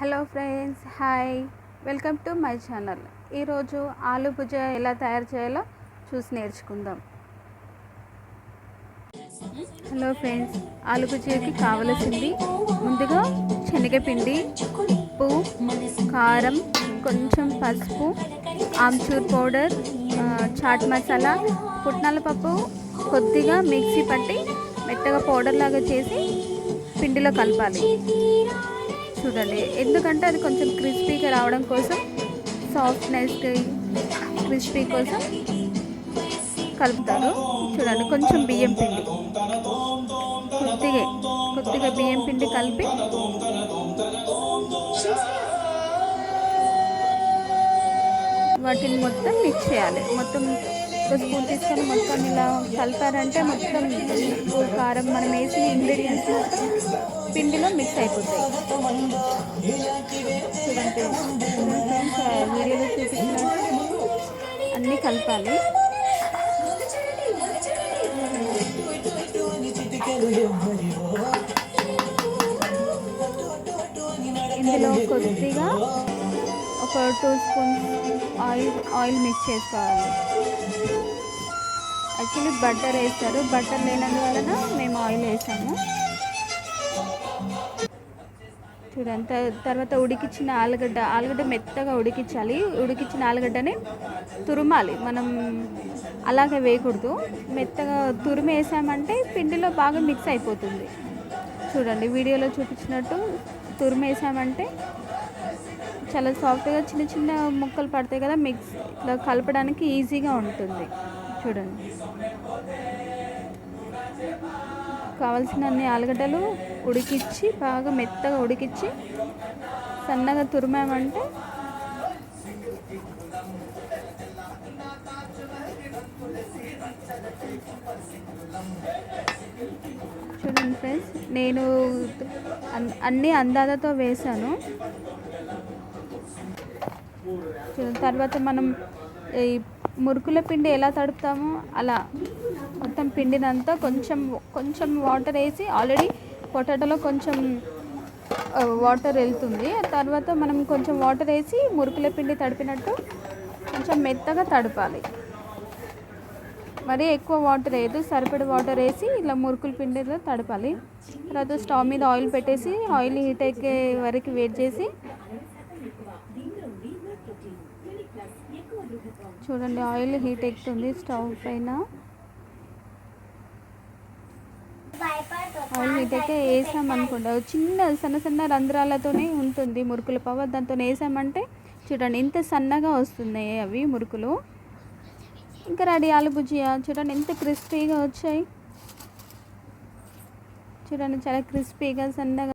Hello friends, hi, welcome to my channel. ఈరోజు ఆలు భుజియా ఎలా తయారు చేయాలో చూసి నేర్చుకుందాం. హలో ఫ్రెండ్స్, ఆలు భుజియాకి కావలసింది ముందుగా శనగపిండి, ఉప్పు, కారం, కొంచెం పసుపు, ఆమ్చూర్ పౌడర్, చాట్ మసాలా, పుట్నాల పప్పు కొద్దిగా మిక్సీ పట్టి మెత్తగా పౌడర్ లాగా చేసి పిండిలో కలపాలి. చూడండి, ఎందుకంటే అది కొంచెం క్రిస్పీగా రావడం కోసం, సాఫ్ట్నెస్కి క్రిస్పీ కోసం కలుపుతారు. చూడండి, కొంచెం బియ్యం పిండి, కొద్దిగా బియ్యం పిండి కలిపి వాటిని మొత్తం మిక్స్ చేయాలి. మొత్తం ఒక స్పూన్ తీసుకొని మొత్తం ఇలా కలిపారంటే మొత్తం ఉప్పు, కారం, మనం వేసిన ఇంగ్రీడియంట్స్ మొత్తం పిండిలో మిక్స్ అయిపోతాయి. చూడండి, వీడియోలో చూపించినట్టు అన్నీ కలపాలి. ఇందులో కొద్దిగా ఒక 2 స్పూన్స్ ఆయిల్ మిక్స్ చేసుకోవాలి. యాక్చువల్లీ బటర్ వేస్తారు, బటర్ లేనందువలన మేము ఆయిల్ వేసాము. చూడండి, తర్వాత ఉడికించిన ఆలుగడ్డ మెత్తగా ఉడికించాలి. ఉడికించిన ఆలుగడ్డని తురుమాలి, మనం అలాగే వేయకూడదు. మెత్తగా తురిమి వేసామంటే పిండిలో బాగా మిక్స్ అయిపోతుంది. చూడండి, వీడియోలో చూపించినట్టు తురిమి వేసామంటే చాలా సాఫ్ట్గా చిన్న చిన్న ముక్కలు పడతాయి కదా, మిక్స్ ఇట్లా కలపడానికి ఈజీగా ఉంటుంది. చూడండి, కావాల్సిన అన్ని ఆలుగడ్డలు ఉడికించి బాగా మెత్తగా ఉడికించి సన్నగా తురిమామంటే చూడండి ఫ్రెండ్స్, నేను అన్ని అందాజతో వేసాను. తర్వాత మనం ఈ మురుకుల పిండి ఎలా తడుపుతామో అలా మొత్తం పిండినంతా కొంచెం వాటర్ వేసి, ఆల్రెడీ పొటాటోలో కొంచెం వాటర్ వెళ్తుంది. తర్వాత మనం కొంచెం వాటర్ వేసి మురుకుల పిండి తడిపినట్టు కొంచెం మెత్తగా తడపాలి. మరీ ఎక్కువ వాటర్ వేయదు, సరిపడ వాటర్ వేసి ఇలా మురుకుల పిండిలో తడపాలి. తర్వాత స్టవ్ మీద ఆయిల్ పెట్టేసి ఆయిల్ హీట్ ఎక్కే వరకు వెయిట్ చేసి, చూడండి ఆయిల్ హీట్ ఎక్కుతుంది స్టవ్ పైన. ఆయిల్ హీట్ ఎక్కే వేసామనుకోండి, సన్న సన్న రంధ్రాలతోనే ఉంటుంది మురుకుల పవ. దాంతో వేసామంటే చూడండి ఎంత సన్నగా వస్తున్నాయి అవి మురుకులు. ఇంకా రెడీ ఆలు భుజియా. చూడండి ఎంత క్రిస్పీగా వచ్చాయి. చూడండి, చాలా క్రిస్పీగా సన్నగా.